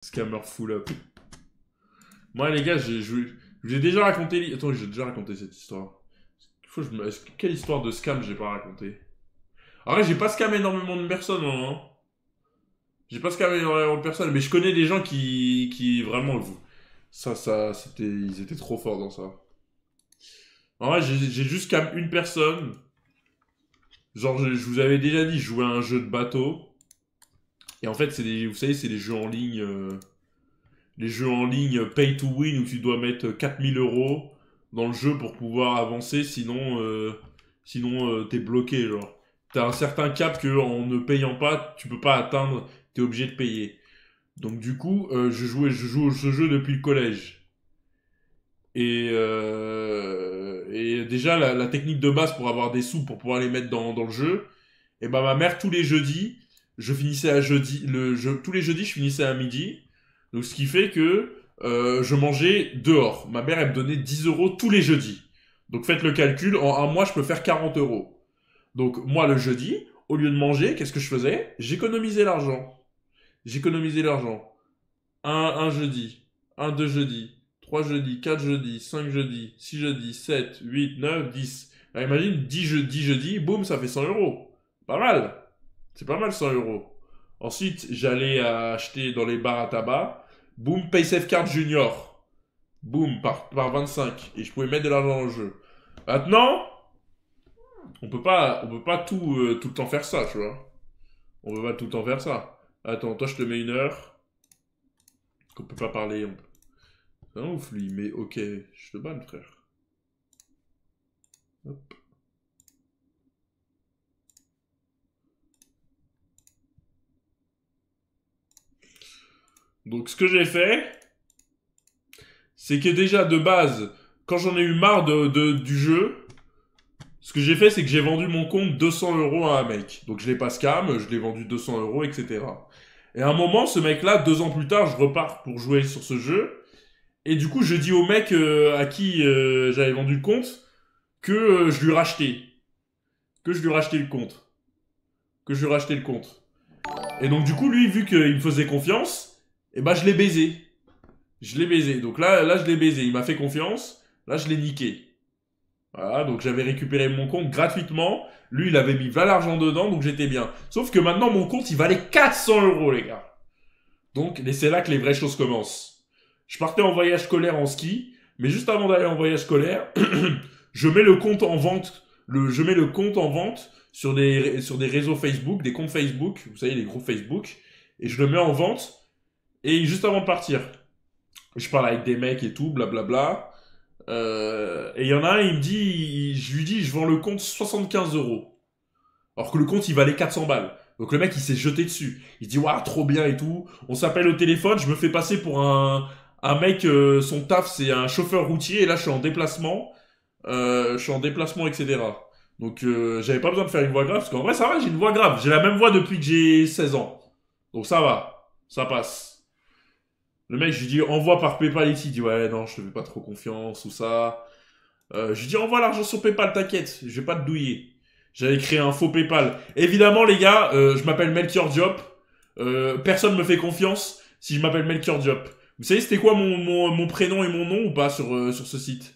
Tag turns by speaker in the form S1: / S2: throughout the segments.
S1: Scammer full up. Moi, les gars, j'ai déjà raconté... Attends, j'ai déjà raconté cette histoire. Quelle histoire de scam j'ai pas raconté? En vrai, j'ai pas scam énormément de personnes, moi, hein. J'ai pas scam énormément de personnes, mais je connais des gens qui vraiment... c'était... Ils étaient trop forts dans ça. En vrai, j'ai juste scam une personne. Genre, je vous avais déjà dit, je jouais à un jeu de bateau. Et en fait, vous savez, c'est des jeux en ligne... les jeux en ligne pay to win où tu dois mettre 4000 € dans le jeu pour pouvoir avancer, sinon t'es bloqué, genre. T'as un certain cap que en ne payant pas, tu peux pas atteindre, t'es obligé de payer. Donc du coup, je joue à ce jeu depuis le collège. Et déjà, la technique de base pour avoir des sous, pour pouvoir les mettre dans le jeu, et ben ma mère, tous les jeudis, tous les jeudis, je finissais à midi. Donc ce qui fait que je mangeais dehors. Ma mère, elle me donnait 10 € tous les jeudis. Donc faites le calcul, en un mois, je peux faire 40 €. Donc moi, le jeudi, au lieu de manger, qu'est-ce que je faisais? J'économisais l'argent. J'économisais l'argent. Un jeudi, un deux jeudis, 3 jeudis, 4 jeudis, 5 jeudis, 6 jeudis, 7, 8, 9, 10. Alors imagine, 10 jeudis, boum, ça fait 100 €. Pas mal. C'est pas mal 100 €. Ensuite, j'allais acheter dans les bars à tabac. Boum, PaySafeCard Junior. Boum, par 25. Et je pouvais mettre de l'argent dans le jeu. Maintenant, on peut pas tout le temps faire ça, tu vois. On peut pas tout le temps faire ça. Attends, toi je te mets une heure. Qu'on peut pas parler. C'est un ouf lui, mais ok, je te banne frère. Hop. Donc ce que j'ai fait, c'est que déjà de base, quand j'en ai eu marre du jeu, ce que j'ai fait, c'est que j'ai vendu mon compte 200 € à un mec. Donc je l'ai pas scam, je l'ai vendu 200 €, etc. Et à un moment, ce mec-là, 2 ans plus tard, je repars pour jouer sur ce jeu. Et du coup, je dis au mec à qui j'avais vendu le compte que je lui rachetais. Que je lui rachetais le compte. Que je lui rachetais le compte. Et donc du coup, lui, vu qu'il me faisait confiance, eh ben je l'ai baisé. Je l'ai baisé. Donc là, je l'ai baisé. Il m'a fait confiance. Là, je l'ai niqué. Voilà, donc j'avais récupéré mon compte gratuitement. Lui, il avait mis là l'argent dedans, donc j'étais bien. Sauf que maintenant, mon compte, il valait 400 €, les gars. Donc, et c'est là que les vraies choses commencent. Je partais en voyage scolaire en ski, mais juste avant d'aller en voyage scolaire, je mets le compte en vente. Je mets le compte en vente sur des réseaux Facebook, des comptes Facebook, vous savez, les groupes Facebook, et je le mets en vente. Et juste avant de partir, je parle avec des mecs et tout, blablabla. Et il y en a un, il me dit, je lui dis, je vends le compte 75 €. Alors que le compte, il valait 400 balles. Donc le mec, il s'est jeté dessus. Il se dit, waouh, trop bien et tout. On s'appelle au téléphone, je me fais passer pour un mec, son taf, c'est un chauffeur routier, et là, je suis en déplacement. etc. Donc j'avais pas besoin de faire une voix grave, parce qu'en vrai, ça va, j'ai une voix grave. J'ai la même voix depuis que j'ai 16 ans. Donc ça va, ça passe. Le mec, je lui dis, envoie par PayPal ici. Il dit, ouais, non, je te fais pas trop confiance ou ça. Je lui dis, envoie l'argent sur PayPal, t'inquiète, je vais pas te douiller. J'avais créé un faux PayPal. Évidemment, les gars, je m'appelle Melchior Diop. Personne me fait confiance si je m'appelle Melchior Diop. Vous savez, c'était quoi mon prénom et mon nom ou pas sur ce site?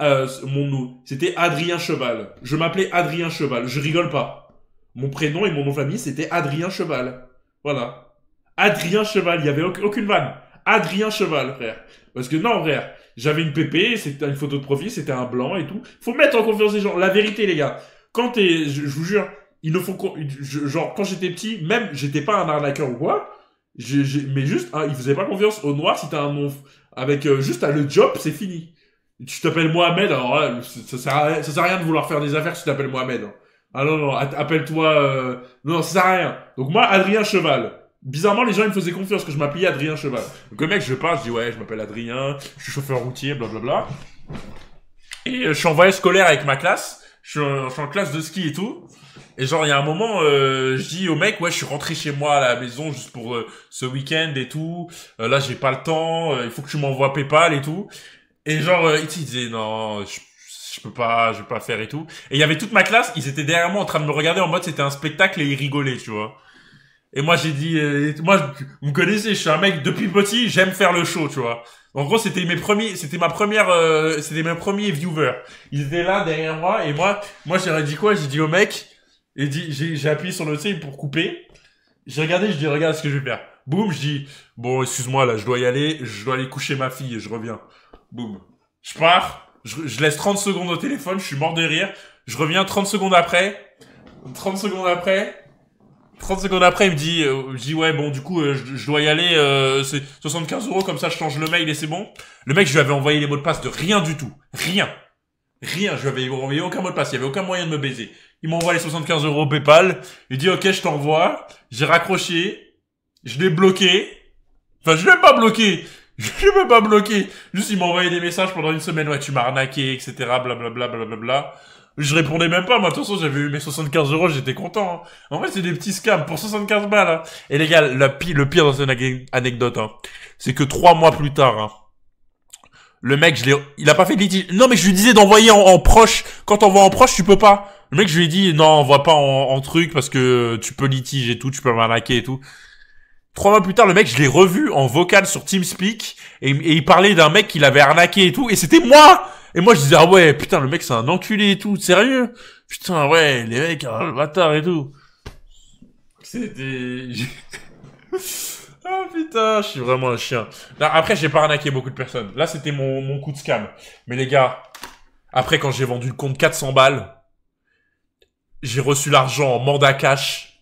S1: Mon nom, c'était Adrien Cheval. Je m'appelais Adrien Cheval, je rigole pas. Mon prénom et mon nom de famille, c'était Adrien Cheval. Voilà. Adrien Cheval, il y avait aucune vanne. Adrien Cheval, frère. Parce que non, frère, j'avais une PP, c'était une photo de profil, c'était un blanc et tout. Faut mettre en confiance les gens. La vérité, les gars. Quand je vous jure, il ne faut genre, quand j'étais petit, même, j'étais pas un arnaqueur ou quoi. Mais juste, hein, ils faisaient pas confiance au noir si t'as un nom avec juste le job, c'est fini. Tu t'appelles Mohamed, alors là, ça sert à rien de vouloir faire des affaires si tu t'appelles Mohamed. Hein. Ah non, non, appelle-toi... Non, ça sert à rien. Donc moi, Adrien Cheval. Bizarrement, les gens, ils me faisaient confiance que je m'appelais Adrien Cheval. Donc le mec, je parle, je dis, ouais, je m'appelle Adrien, je suis chauffeur routier, blablabla. Et je suis en voyage scolaire avec ma classe. Je suis en classe de ski et tout. Et genre, il y a un moment, je dis au mec, ouais, je suis rentré chez moi à la maison juste pour ce week-end et tout. Là, j'ai pas le temps, il faut que tu m'envoies PayPal et tout. Et genre, il disait, non, je vais pas faire et tout. Et il y avait toute ma classe, ils étaient derrière moi en train de me regarder en mode c'était un spectacle et ils rigolaient, tu vois. Et moi, j'ai dit, vous me connaissez, je suis un mec, depuis petit, j'aime faire le show, tu vois. En gros, c'était mes premiers viewers. Ils étaient là, derrière moi, et moi, j'ai dit quoi? J'ai dit au mec, j'ai appuyé sur le C pour couper. J'ai regardé, je dis, regarde ce que je vais faire. Boum, je dis, bon, excuse-moi, là, je dois aller coucher ma fille, et je reviens. Boum. Je pars, je laisse 30 secondes au téléphone, je suis mort de rire. Je reviens 30 secondes après, 30 secondes après, il me dit, je dis ouais bon du coup je dois y aller, c'est 75 € comme ça je change le mail et c'est bon. Le mec je lui avais envoyé les mots de passe de rien du tout, rien, je lui avais envoyé aucun mot de passe, il y avait aucun moyen de me baiser. Il m'envoie les 75 € PayPal, il dit ok je t'envoie, j'ai raccroché, je l'ai bloqué, enfin je l'ai pas bloqué, juste il m'a envoyé des messages pendant une semaine, ouais tu m'as arnaqué etc blablabla blablabla. Je répondais même pas, moi, de toute façon, j'avais eu mes 75 €, j'étais content, hein. En vrai, c'est des petits scams pour 75 balles, hein. Et les gars, le pire dans cette anecdote, hein, c'est que 3 mois plus tard, hein, le mec, il a pas fait de litige. Non, mais je lui disais d'envoyer en proche. Quand t'envoies en proche, tu peux pas. Le mec, je lui ai dit, non, envoie pas en truc parce que tu peux litige et tout, tu peux m'arnaquer et tout. 3 mois plus tard, le mec, je l'ai revu en vocal sur TeamSpeak et il parlait d'un mec qui l'avait arnaqué et tout, et c'était moi! Et moi, je disais, ah ouais, putain, le mec, c'est un enculé et tout, sérieux? Putain, ouais, les mecs, le bâtard et tout. C'était... Ah putain, je suis vraiment un chien. Non, après, j'ai pas arnaqué beaucoup de personnes. Là, c'était mon coup de scam. Mais les gars, après, quand j'ai vendu le compte 400 balles, j'ai reçu l'argent en mandat cash.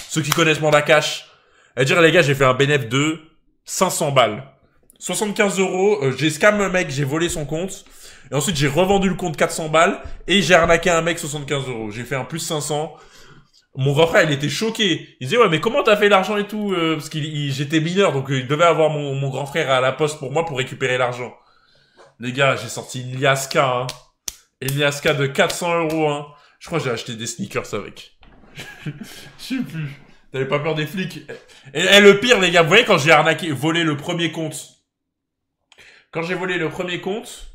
S1: Ceux qui connaissent mandat cash, c'est-à-dire, les gars, j'ai fait un bénéfice de 500 balles. 75 €, j'ai scam le mec, j'ai volé son compte. Et ensuite, j'ai revendu le compte 400 balles. Et j'ai arnaqué un mec 75 €. J'ai fait un plus 500. Mon grand frère, il était choqué. Il disait, ouais, mais comment t'as fait l'argent et tout? Parce j'étais mineur, donc il devait avoir mon grand frère à la poste pour moi pour récupérer l'argent. Les gars, j'ai sorti une Liasca, hein. Une Liasca de 400 €, hein. Je crois que j'ai acheté des sneakers avec. Je sais plus. T'avais pas peur des flics? Et le pire, les gars, vous voyez quand j'ai volé le premier compte. Quand j'ai volé le premier compte,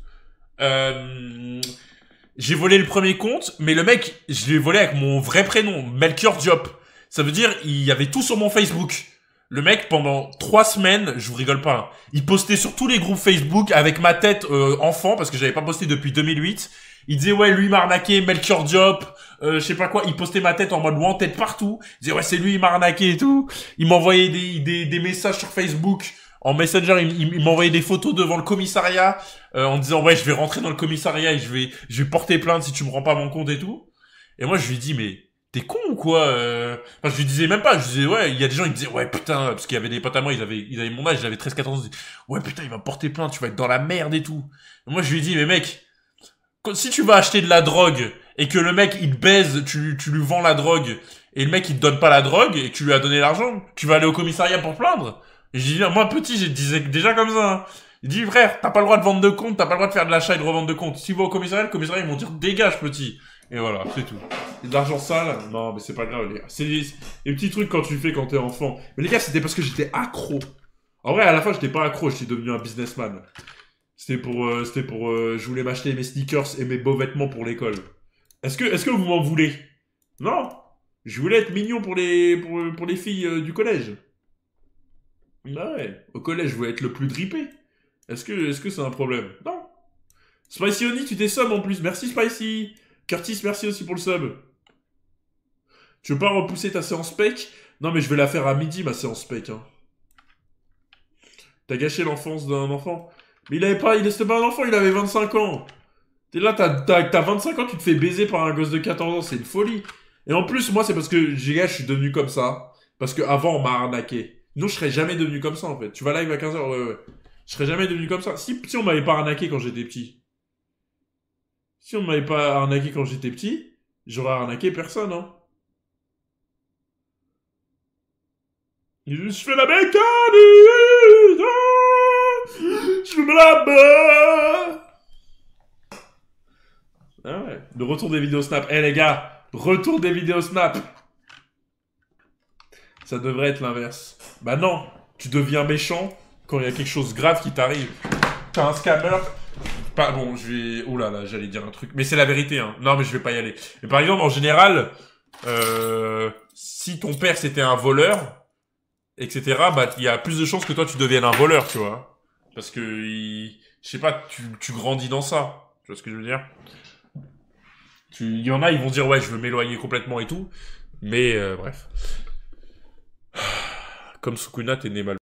S1: j'ai volé le premier compte, mais le mec, je l'ai volé avec mon vrai prénom, Melchior Diop. Ça veut dire, il y avait tout sur mon Facebook. Le mec, pendant 3 semaines, je vous rigole pas, hein, il postait sur tous les groupes Facebook avec ma tête enfant, parce que j'avais pas posté depuis 2008. Il disait, ouais, lui, il m'a arnaqué, Melchior Diop, je sais pas quoi. Il postait ma tête en mode en tête partout. Il disait, ouais, c'est lui, il m'a arnaqué et tout. Il m'envoyait des messages sur Facebook. En Messenger, il m'envoyait des photos devant le commissariat, en disant, ouais, je vais rentrer dans le commissariat et je vais porter plainte si tu me rends pas mon compte et tout. Et moi, je lui dis, mais t'es con ou quoi? Enfin, je lui disais même pas, je disais, ouais, il y a des gens qui disaient, ouais, putain, parce qu'il y avait des potes à moi, ils avaient mon âge, j'avais 13-14 ans, ils disaient, ouais, putain, il va porter plainte, tu vas être dans la merde et tout. Et moi, je lui dis, mais mec, si tu vas acheter de la drogue, et que le mec, il te baise, tu lui vends la drogue, et le mec, il te donne pas la drogue, et que tu lui as donné l'argent, tu vas aller au commissariat pour plaindre? Et j'ai dit, moi, petit, je disais déjà comme ça, hein. Il dit, frère, t'as pas le droit de vendre de compte, t'as pas le droit de faire de l'achat et de revendre de compte. Si tu vas au commissariat, le commissariat, ils vont dire, dégage, petit. Et voilà, c'est tout. Et de l'argent sale, non, mais c'est pas grave, les gars. C'est des petits trucs quand tu fais quand t'es enfant. Mais les gars, c'était parce que j'étais accro. En vrai, à la fin, j'étais pas accro, j'étais devenu un businessman. C'était pour, je voulais m'acheter mes sneakers et mes beaux vêtements pour l'école. Est-ce que vous m'en voulez? Non. Je voulais être mignon pour les filles du collège. Bah ouais. Au collège, je voulais être le plus drippé. Est-ce que c'est un problème? Non. Spicy Oni, tu t'es sub en plus. Merci Spicy. Curtis, merci aussi pour le sub. Tu veux pas repousser ta séance spec? Non, mais je vais la faire à midi, ma séance spec. Hein. T'as gâché l'enfance d'un enfant. Mais c'était pas un enfant, il avait 25 ans. T'es là, t'as 25 ans, tu te fais baiser par un gosse de 14 ans, c'est une folie. Et en plus, moi, c'est parce que, je suis devenu comme ça. Parce que avant on m'a arnaqué. Non, je serais jamais devenu comme ça, en fait. Tu vas live à 15h, ouais. Je serais jamais devenu comme ça. Si on m'avait pas arnaqué quand j'étais petit. Si on m'avait pas arnaqué quand j'étais petit, j'aurais arnaqué personne, hein. Je fais la mécanique, je me la bats. Ah ouais. Le retour des vidéos Snap. Eh les gars, retour des vidéos Snap. Ça devrait être l'inverse. Bah non, tu deviens méchant quand il y a quelque chose de grave qui t'arrive. T'as un scammer. Pas bon, je vais. Oh là là, j'allais dire un truc. Mais c'est la vérité, hein. Non, mais je vais pas y aller. Mais par exemple, en général, si ton père c'était un voleur, etc., bah, il y a plus de chances que toi tu deviennes un voleur, tu vois. Parce que, je sais pas, tu grandis dans ça. Tu vois ce que je veux dire? Il y en a, ils vont dire, ouais, je veux m'éloigner complètement et tout. Mais, bref. Comme Sukuna, t'es né mal.